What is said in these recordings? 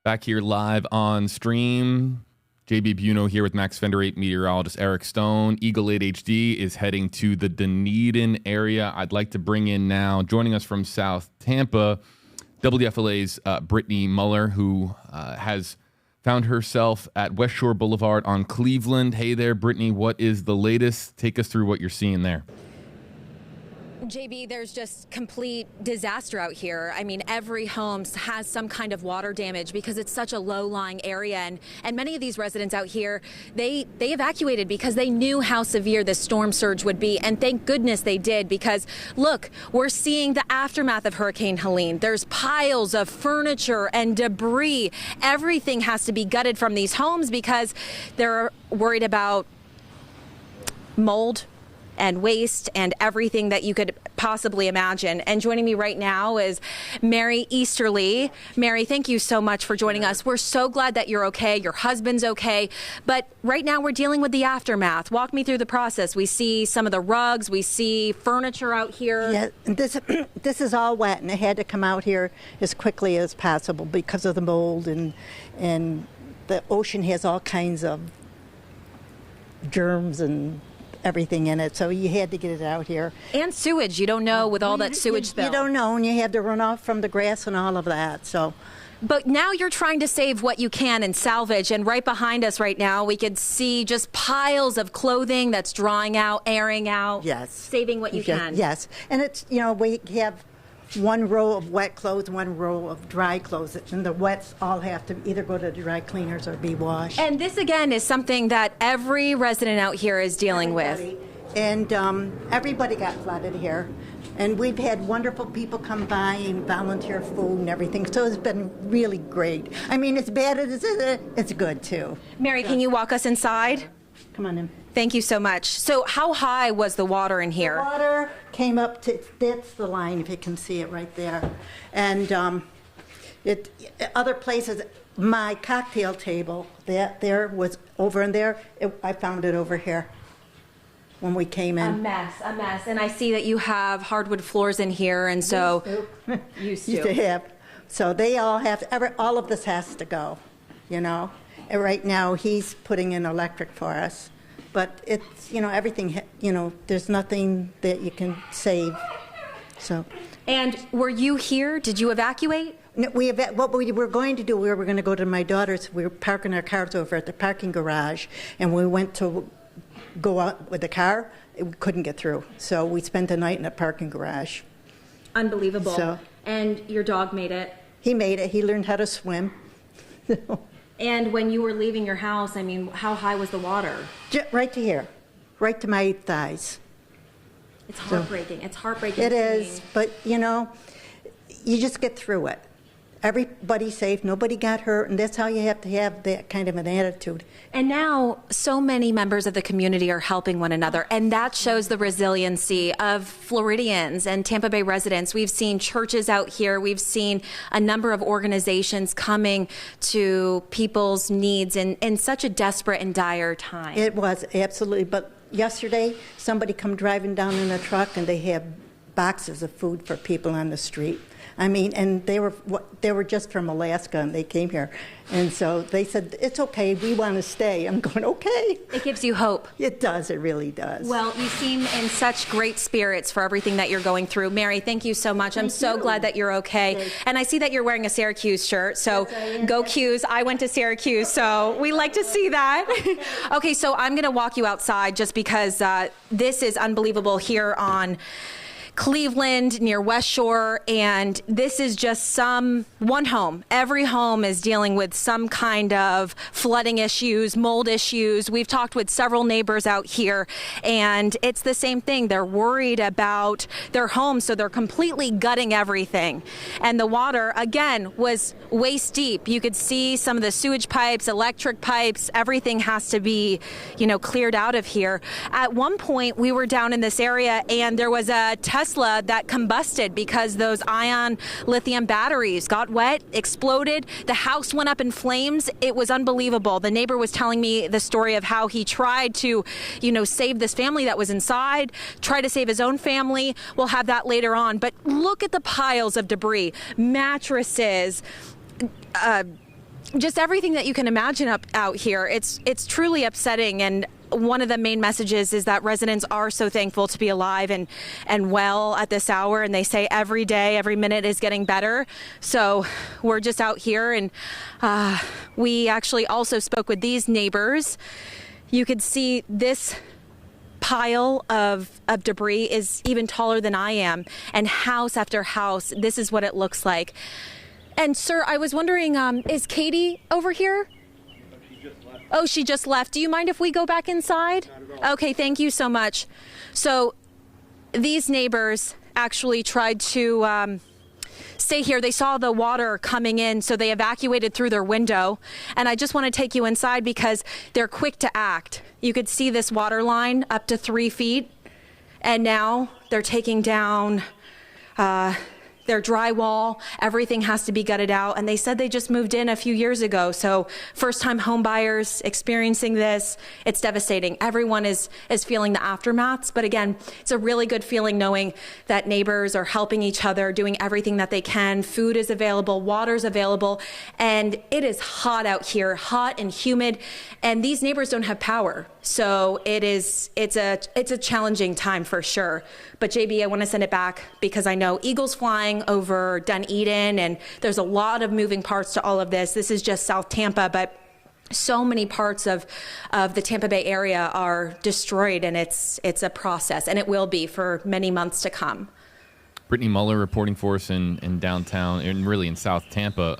Back here live on stream. JB Buinno here with Max Fender 8 meteorologist Eric Stone. Eagle 8 HD is heading to the Dunedin area. I'd like to bring in now, joining us from South Tampa, WFLA's Brittany Muller, who has found herself at West Shore Boulevard on Cleveland. Hey there, Brittany. What is the latest? Take us through what you're seeing there. JB, there's just complete disaster out here. I mean, every home has some kind of water damage because it's such a low-lying area. And many of these residents out here, they evacuated because they knew how severe this storm surge would be. And thank goodness they did, because, look, we're seeing the aftermath of Hurricane Helene. There's piles of furniture and debris. Everything has to be gutted from these homes because they're worried about mold and waste and everything that you could possibly imagine. And joining me right now is Mary Easterly. Mary, thank you so much for joining us. We're so glad that you're okay. Your husband's okay. But right now we're dealing with the aftermath. Walk me through the process. We see some of the rugs. We see furniture out here. Yeah, this is all wet, and it had to come out here as quickly as possible because of the mold, and the ocean has all kinds of germs and everything in it, so you had to get it out here. And sewage, you don't know with all that sewage spill. You don't know, and you had to run off from the grass and all of that, so. But now you're trying to save what you can and salvage, and right behind us right now we could see just piles of clothing that's drying out, airing out. Yes. Saving what you can. Yes, and it's, you know, we have one row of wet clothes, one row of dry clothes, and the wets all have to either go to dry cleaners or be washed. And this again is something that every resident out here is dealing with. And everybody got flooded here, and we've had wonderful people come by and volunteer food and everything, so it's been really great. I mean, as bad as it is, it's good too. Mary, can you walk us inside? Come on in. Thank you so much. So how high was the water in here? The water came up to, that's the line, if you can see it right there. And other places, my cocktail table, that there was over in there, I found it over here when we came in. A mess. And I see that you have hardwood floors in here, and so used to have. So they all have, all of this has to go, you know. And right now he's putting in electric for us. But it's, you know, everything, you know, there's nothing that you can save, so. And were you here? Did you evacuate? No, what we were going to do, we were going to go to my daughter's. We were parking our cars over at the parking garage, and we went to go out with the car. We couldn't get through, so we spent the night in a parking garage. Unbelievable. So, and your dog made it? He made it. He learned how to swim. And when you were leaving your house, I mean, how high was the water? Right to here, right to my thighs. It's heartbreaking. It's heartbreaking. It is, but you know, you just get through it. Everybody's safe, nobody got hurt, and that's how you have to have that kind of an attitude. And now so many members of the community are helping one another, and that shows the resiliency of Floridians and Tampa Bay residents. We've seen churches out here. We've seen a number of organizations coming to people's needs in such a desperate and dire time. It was, absolutely. But yesterday, somebody come driving down in a truck, and they had boxes of food for people on the street. I mean, and they were just from Alaska, and they came here. And so they said, it's okay, we want to stay. I'm going, okay. It gives you hope. It does, it really does. Well, you seem in such great spirits for everything that you're going through. Mary, thank you so much. I'm so glad that you're okay. And I see that you're wearing a Syracuse shirt, so go Qs. I went to Syracuse, so we like to see that. Okay, so I'm going to walk you outside just because this is unbelievable here on Cleveland near West Shore, and this is just one home. Every home is dealing with some kind of flooding issues, mold issues. We've talked with several neighbors out here, and it's the same thing. They're worried about their homes, so they're completely gutting everything. And the water, again, was waist deep. You could see some of the sewage pipes, electric pipes, everything has to be, you know, cleared out of here. At one point, we were down in this area, and there was a Tesla that combusted because those ion lithium batteries got wet, exploded. The house went up in flames. It was unbelievable. The neighbor was telling me the story of how he tried to, you know, save this family that was inside, try to save his own family. We'll have that later on. But look at the piles of debris, mattresses, just everything that you can imagine out here. It's truly upsetting, and one of the main messages is that residents are so thankful to be alive and well at this hour, and they say every day, every minute is getting better. So we're just out here, and we actually also spoke with these neighbors. You could see this pile of debris is even taller than I am, and house after house, this is what it looks like. And sir, I was wondering, is Katie over here? Oh, she just left. Do you mind if we go back inside? Okay, thank you so much. So these neighbors actually tried to stay here. They saw the water coming in, so they evacuated through their window. And I just want to take you inside because they're quick to act. You could see this water line up to 3 feet. And now they're taking down their drywall. Everything has to be gutted out. And they said they just moved in a few years ago. So first-time home buyers experiencing this, it's devastating. Everyone is feeling the aftermaths. But again, it's a really good feeling knowing that neighbors are helping each other, doing everything that they can. Food is available, water's available, and it is hot out here, hot and humid. And these neighbors don't have power. So it's a challenging time for sure. But JB, I want to send it back because I know eagles flying over Dunedin, and there's a lot of moving parts to all of this. This is just South Tampa, but so many parts of the Tampa Bay area are destroyed, and it's a process, and it will be for many months to come. Brittany Muller reporting for us in downtown and really in South Tampa.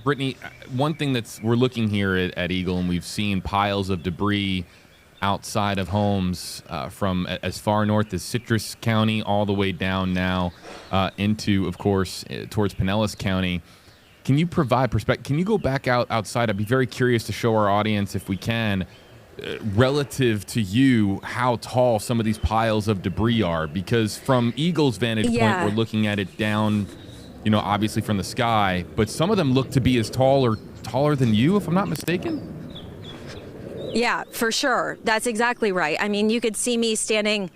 Brittany, one thing we're looking here at Eagle, and we've seen piles of debris outside of homes from as far north as Citrus County all the way down now into, of course, towards Pinellas County. Can you provide perspective? Can you go back outside? I'd be very curious to show our audience, if we can, relative to you, how tall some of these piles of debris are. Because from Eagle's vantage point, we're looking at it down, obviously from the sky. But some of them look to be as taller than you, if I'm not mistaken. Yeah, for sure. That's exactly right. I mean, you could see me standing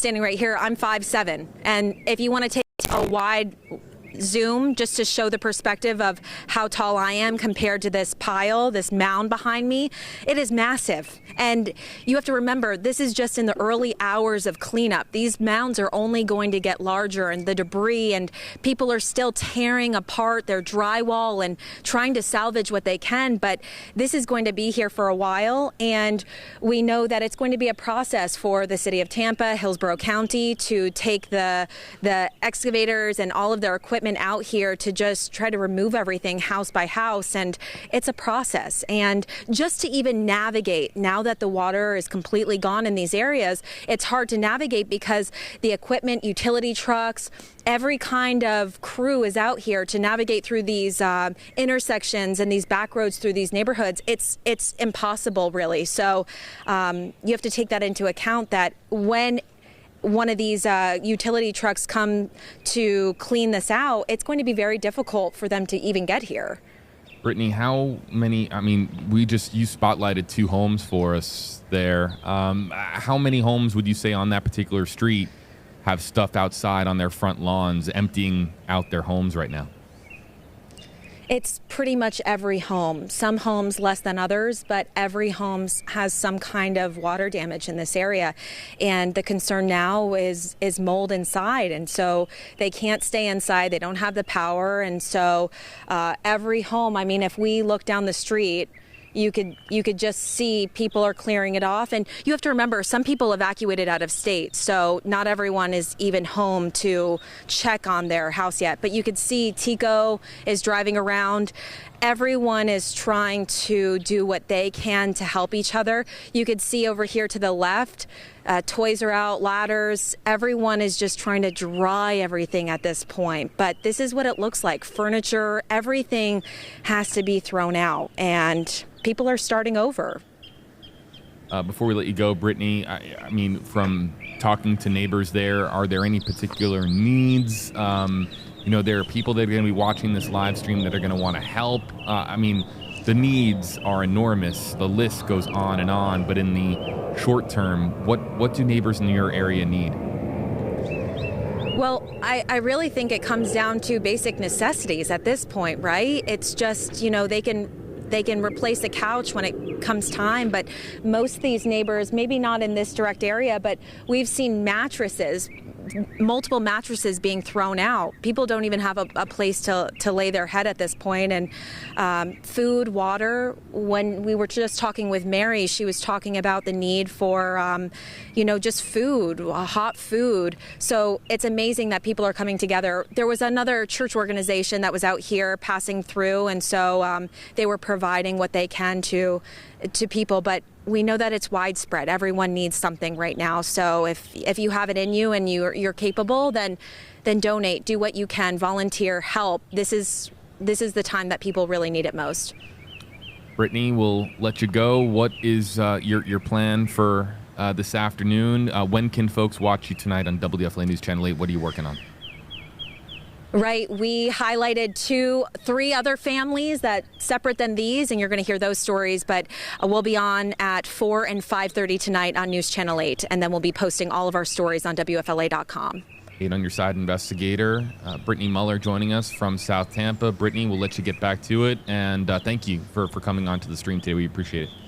right here. I'm 5'7", and if you want to take a wide zoom just to show the perspective of how tall I am compared to this pile, this mound behind me, it is massive. And you have to remember, this is just in the early hours of cleanup. These mounds are only going to get larger, and the debris, and people are still tearing apart their drywall and trying to salvage what they can. But this is going to be here for a while, and we know that it's going to be a process for the city of Tampa, Hillsborough County, to take the excavators and all of their equipment out here to just try to remove everything house by house. And it's a process. And just to even navigate, now that the water is completely gone in these areas, it's hard to navigate because the equipment, utility trucks, every kind of crew is out here to navigate through these intersections and these back roads through these neighborhoods. It's impossible, really. So you have to take that into account, that when one of these utility trucks come to clean this out, it's going to be very difficult for them to even get here. Brittany, how many, you spotlighted 2 homes for us there. How many homes would you say on that particular street have stuff outside on their front lawns, emptying out their homes right now? It's pretty much every home. Some homes less than others, but every home has some kind of water damage in this area. And the concern now is mold inside. And so they can't stay inside. They don't have the power. And so every home, if we look down the street, you could just see people are clearing it off. And you have to remember, some people evacuated out of state, so not everyone is even home to check on their house yet. But you could see Tico is driving around. Everyone is trying to do what they can to help each other. You could see over here to the left, toys are out, ladders. Everyone is just trying to dry everything at this point. But this is what it looks like. Furniture, everything has to be thrown out, and people are starting over. Before we let you go, Brittany, from talking to neighbors there, are there any particular needs? There are people that are going to be watching this live stream that are going to want to help. The needs are enormous. The list goes on, but in the short term, what do neighbors in your area need? Well, I really think it comes down to basic necessities at this point, right? It's just, they they can replace a couch when it comes time. But most of these neighbors, maybe not in this direct area, but we've seen multiple mattresses being thrown out. People don't even have a place to lay their head at this point. And food, water. When we were just talking with Mary, she was talking about the need for, just food, hot food. So it's amazing that people are coming together. There was another church organization that was out here passing through, and so they were providing what they can to people. But we know that it's widespread. Everyone needs something right now. So if you have it in you and you're capable, then donate. Do what you can. Volunteer. Help. This is the time that people really need it most. Brittany, we'll let you go. What is your plan for this afternoon? When can folks watch you tonight on WFLA News Channel 8? What are you working on? Right. We highlighted 3 other families that separate than these, and you're going to hear those stories. But we'll be on at 4 and 5:30 tonight on News Channel 8, and then we'll be posting all of our stories on WFLA.com. 8 on your side investigator, Brittany Muller, joining us from South Tampa. Brittany, we'll let you get back to it, and thank you for coming on to the stream today. We appreciate it.